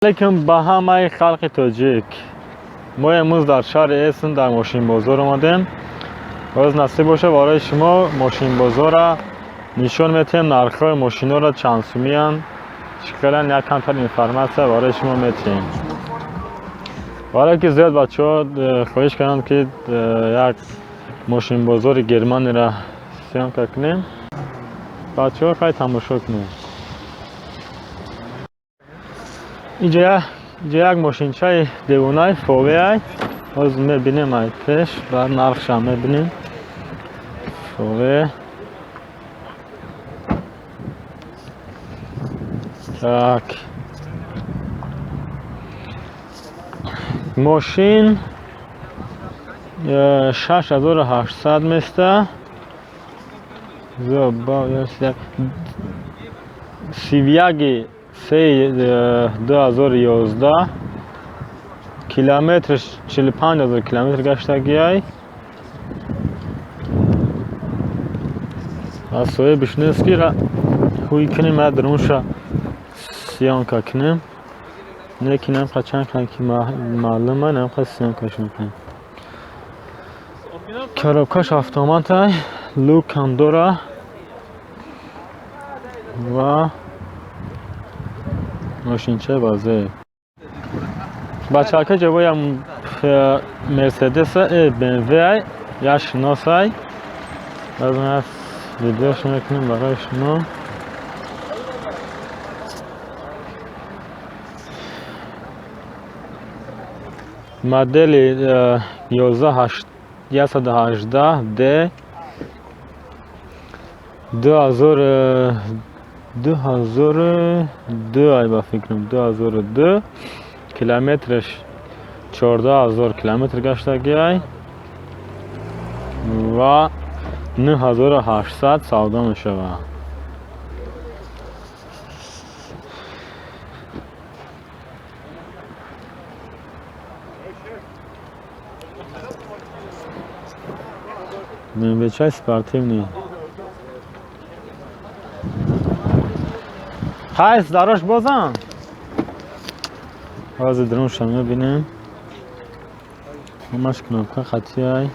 علیکم به همه خلق تاجیک. ما امروز در شهر اسن در ماشین بازار آمدیم. باز نصیب باشه برای شما ماشین بازار را نشان میتیم. نرخ‌های ماشینا را چند سومی ان شکلا یک کمتر اینفورماسیون برای شما میتیم. برای که زیاد بچه‌ها خواهش کردند که یک ماشین بازار گرمانی را سیان کنیم. بچه‌ها خیلی تماشا کنیم. اینجا یک ماشینچه دیوانه فوقی باز میبینیم ای پیش بر نرخش هم میبینیم فوقی tak ماشین 6800 میسته سیویاگی 2011 کیلومترش 45000 کیلومتر گشتگی ای از سوی بشنسکی را خوی کنیم ادرونش سیان که کنیم نیکی نمخواه چند کنیم که معلومه نمخواه سیان کشون کنیم کرابکش автомат ای لوک هم داره و ماشینچه بازه بچه که جوای هم مرسدس BMW ای یا شناس ای از من از ویدیوش میکنیم برای شما مدل 11818 د 2002 ای با فکرم 2002 کیلومترش 14000 کیلومتر گشتگی ای و 9800 سودا میشه من به چای سپارتیم نی خیست دراش بازم باز درونش هم میبینیم همش کنابکه خطی های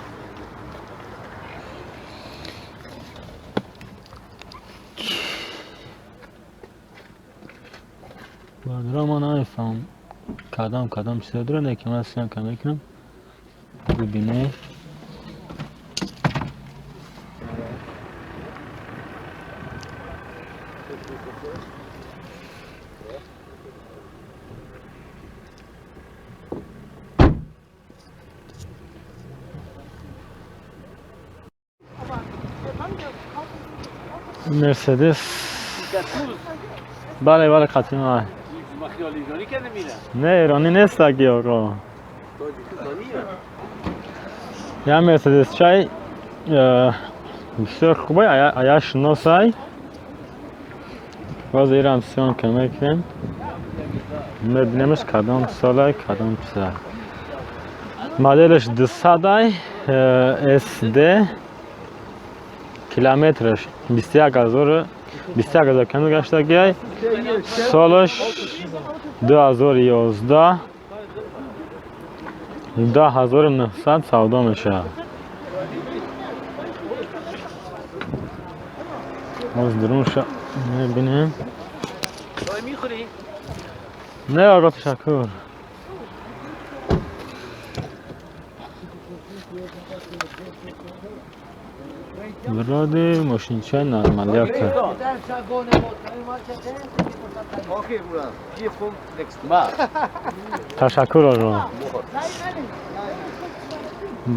بردرا ما نایفهم کدام چیز داره نیکی من سیان که میکنم ببینه مرسدس بله قطعی ما نه ایرانی نیست اگه آقا یا مرسدس چای بسیار خوبه ایا شناسای باز ایران سیان که میکنیم میبینیمش کدام ساله کدام چیزه مدلش 200 ای SD کیلومترش 21000 کیلومتر گشتگی ای سالش 2011 10900 سودا میشه باز درونش میبینیم نه آقا تشکر برادی ماشینچه نرمالیت تشکر آقا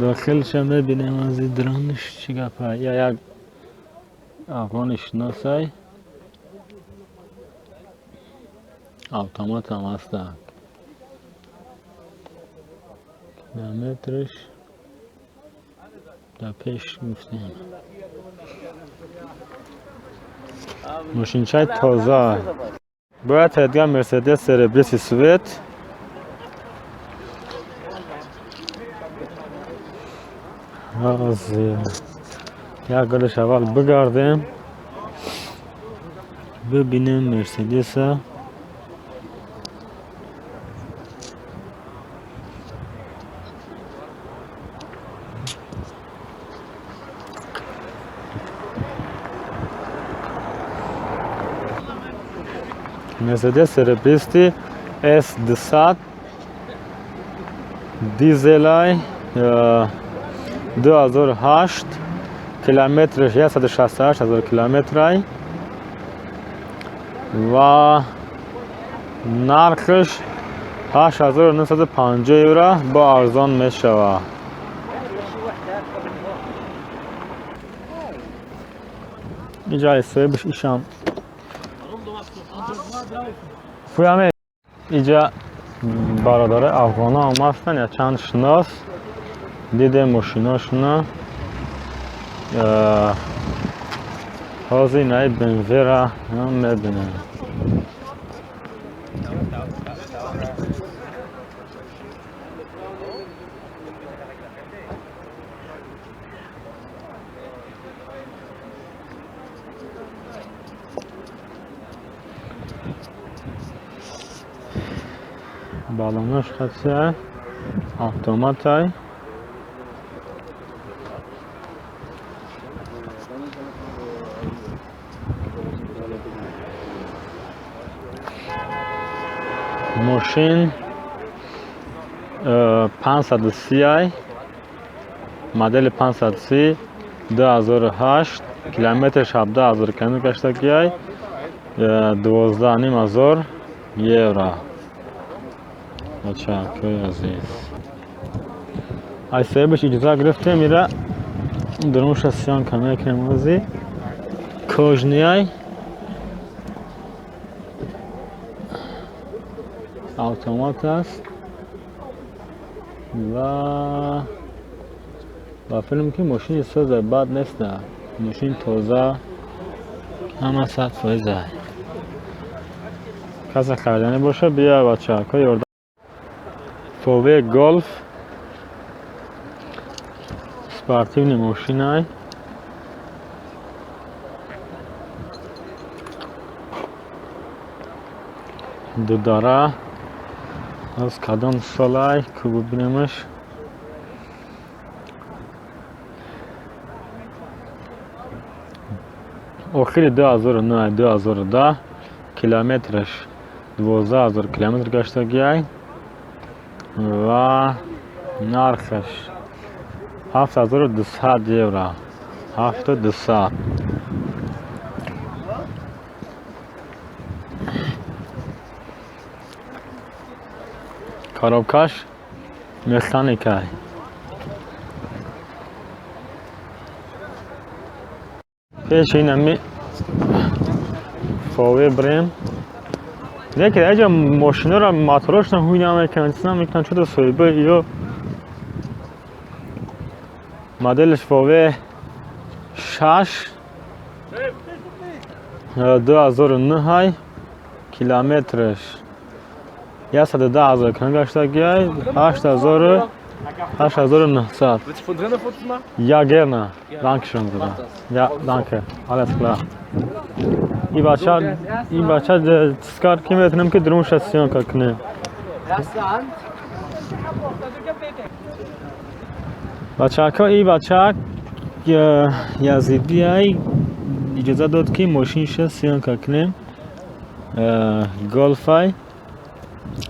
داخلش هم ببینیم از این درانش چی گفته یا یک افغان شناسای اتومات هم هست کیلومترش در پیش گفتیم ماشینچه تازه باید تدگاه مرسدس سربریس سویت از یک گلش اول بگردیم ببینیم مرسدس مرسدس سرپریستی S200 دیزلای 2008 کیلومترش 168,000 کیلومترای و نرخش 8,950 یورو با ارزان میشود. اینجا حسابش ایشان فهمه اینجا برادر افغان ها آمدن یا چند شناس دیده ماشیناشونا هزینه BMW را هم میبینن. بالونش خاصه اتومات های ماشین 530 ای مدل 530 2008 کیلومترش 17,000 کیلومتر گشتگی ای 12,500 یورو. अच्छा कोई अजीज ऐसे बस इजाज़त गरफ्ते मेरा درموش سیان کمی کرمازی کوژنیای اتومات است و فیلم که ماشین ساز بد نیست، ماشین تازه همه 100% کسی خریدنی باشه بیا بچه ها یارد فووی گلف سپارتیونی ماشین های دو داره از کدام سال های که ببینیمش آخر 2009-2010 کیلومترش 12,000 کیلومتر گشتگی های و نرخش 7,200 یورو 7,200 کارابکاش مکانیکای پیش اینمی فاوی بریم دیگه اینجا ماشینا را موتورش نمی‌کنن میکنن میکنن چطور سویبه یا مدلش فاوی 6 2009 های کیلومترش 110,000 کیلومتر گشتگی های 8,900 Ja gerne, danke schön sogar. Ja, danke, alles klar. این بچه تسکار کی میتونم که درموش سیان کنه بچه ها این بچه یزیدی های اجازه داد که ماشینش سیان کنه گلف های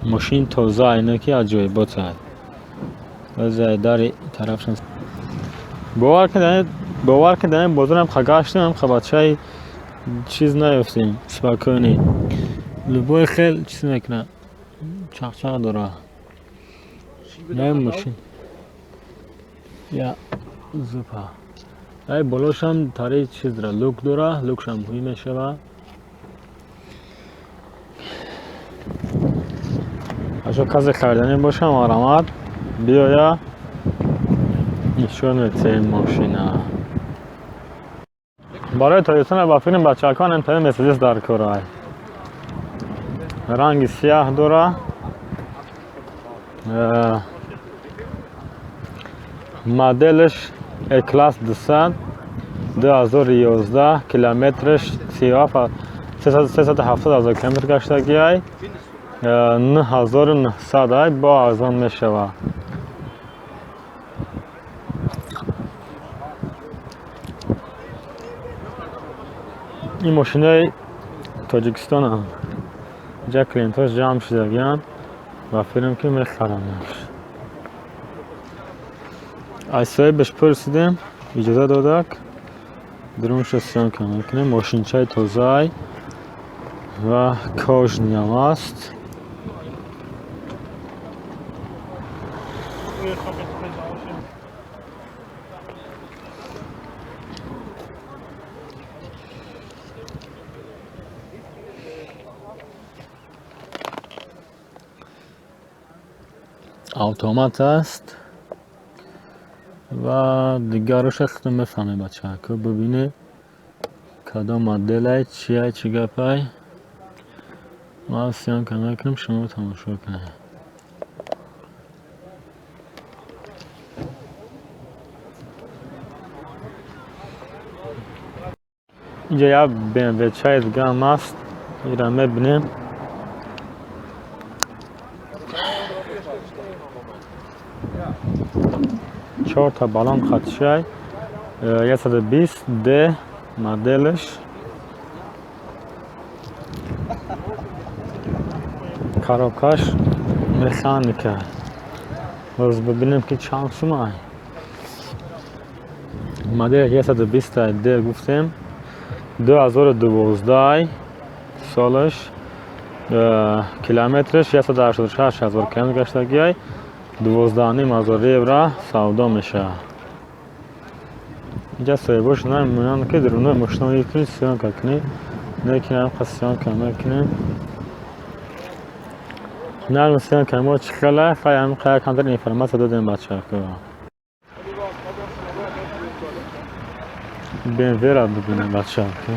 ماشین تازه اینه که عجایبات های وزای داری طرفشن باور کردن بازارم خگاشتم خب بچه های چیز نیفتیم سپاکانی لبای خیلی چیز میکنه چاق داره نه ماشین یا زوپا ای بالاش هم تاری چیز داره لوک داره لوکش هم مهم میشه و اشو کسی خریدنی باشه آرامت بیایا نشون میده این ماشینه برای تویوتا با فیلم بچه کان انتهای مرسدس در کارای رنگ سیاه داره مدلش کلاس 200 2011 کیلومترش 370,000 کیلومتر گشتگی های 9,900 های با ارزان میشود این ماشین های تاجیکستان هم اینجا کلینتاش جمع شدگیان و فیلم که میخرمش. از بهش پرسیدیم اجازه دادک درونش سیان کنیم. ماشین چای توزای و کاج نیم است. اتومات است و دیگرش اختم میفهمه بچه که ببینه کدام مدل چیه چی گپه. ما سیان کنم کنم شما تماشا کنه. اینجا یا BMW چای دیگه هم است. این را میبینیم. چهار تا بالون خط شای 120 د مدلش. کاروکاش مکانیکه. باز ببینیم که چند سومه. مدل 120 د گفتیم 2012 سالش. کیلومترش 186,000 کیلومتر گشتگی. 12,500 یورو سودا میشه. اینجا سایباش نمی‌مونن که درونه ماشین یکی سیان کنی. نه که هم خاصیان کم کنیم. نه سیان کم چخله خواهم خواهم کندر اینفرماسیون دادیم بچه که. BMW را ببینیم بچه که.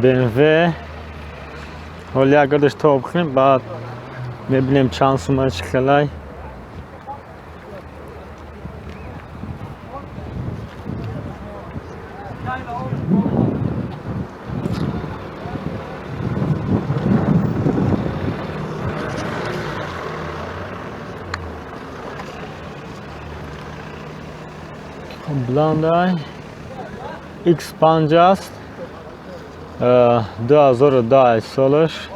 BMW حالی اگر داشت تا بخوریم بعد میبینیم چند سومه چخله. بلاندای X5 است. 2010 سالش.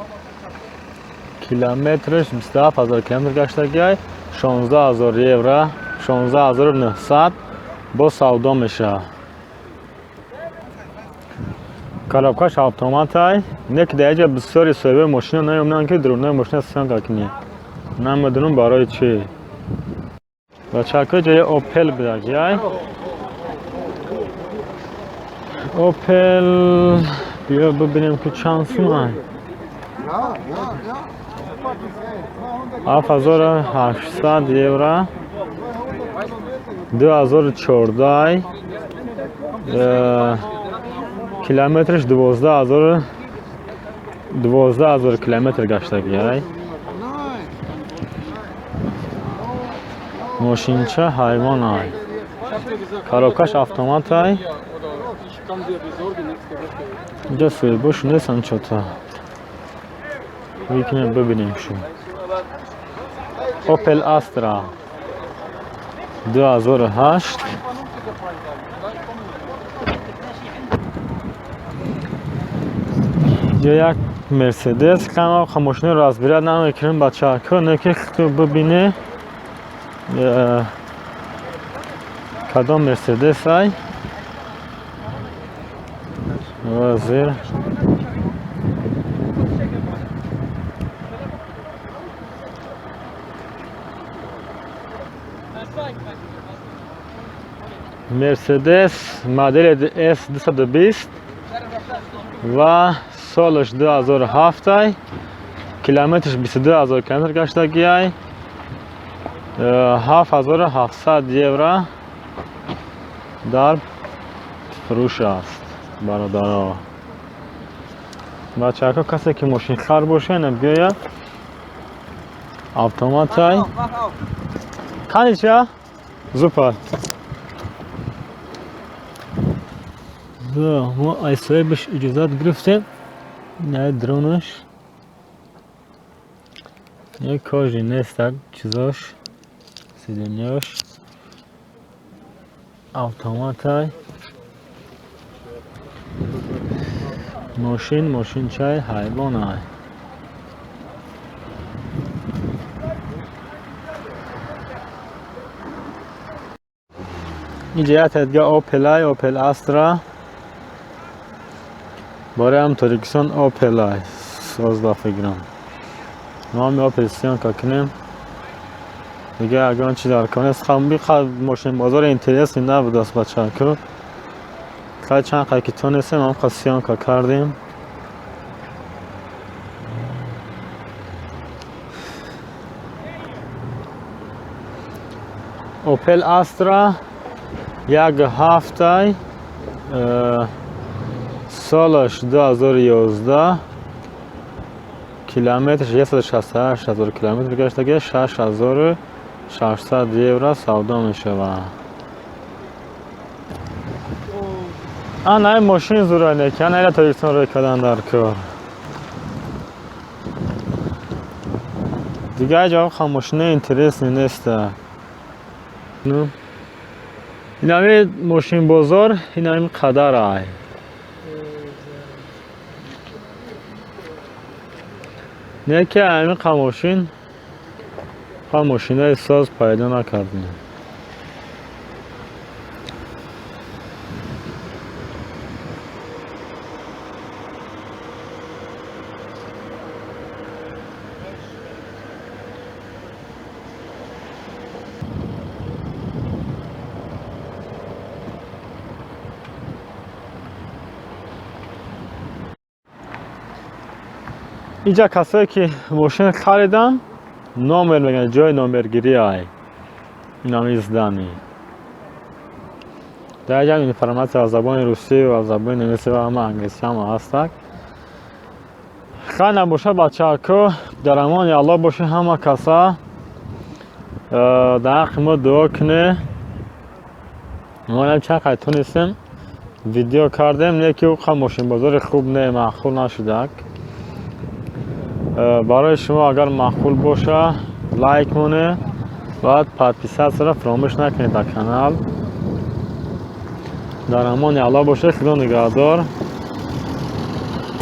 کیلومترش 27,000 کیلومتر گشتگی. 16,000 یورو 16,900 با سودا میشه. کارابکاش اتومات نه که دیگه بسیاری سویه ماشین نمی‌مونن که درونه ماشین سیان کنی. نمیدونم برای چی. بچه که جای اوپل بدگی. اوپل بیا ببینیم که چند سومه. 7,800 یورو 2014 کیلومترش 12,000 کیلومتر گشتگی. ماشین چه حیوان های. کاروکاش اتومات های. اینجا سویبوش نیستن چطور. میکنیم ببینیم شو. اوپل استرا 2008 اینجا یک مرسدس کم خاموشنی رو از بیرد نمیکنیم بچه ها که نکی تو ببینه کدام مرسدس های و زیر مرسدس مدل S220 و سالش 2007 کیلومترش 22,000 کیلومتر گشتگی. 7,700 یورو در فروش است برادرها. بچه ها کسی که ماشین خر باشه نبیاید اتومات های کنیچه زوپر. ما ایسایی بهش اجازت گرفتیم. نه درونش یک کاجی نیست چیزاش سیدنیاش اتومات های ماشین چای حیوان های. اینجا دیگه اوپل استرا برای هم تاریکسون اوپل 16 گرم نام اوپل سیان که کنیم دیگه اگر آنچه در کنست خواهد ماشین بازار اینتریسی نبود است بچه که خیلی چند قیقی تونستیم هم خواهد سیان که کردیم اوپل استرا یک هفته سالش 2011 کیلومترش 168,000 کیلومتر گشته که 6,600 یورو سودا میشه و این ماشین زوره نکن ایره تاریکسون روی کدن در کار دیگه جا خاموشنه اینترس نیسته این همه ماشین بازار این همه قدر های نه که همه خاموشین های ساز پیدا نکردیم اینجا کسایی که ماشین خریدن نامبر میگن جای نامبرگیری های این همه ازدانی در اینجا اینفرماسیون از زبان روسی و از زبان انگلیسی و همه انگلیسی هم هستک خیلی نباشه بچه ها که در امان الله باشه همه کسا در حق ما دعا کنه ما هم چند قید تونستیم ویدیو کردیم نه که او ماشین بازار خوب نه معقول نشدک برای شما اگر معقول باشه لایک مونه و پادپیسات را فراموش نکنید در کانال در امان الله باشه خدا نگهدار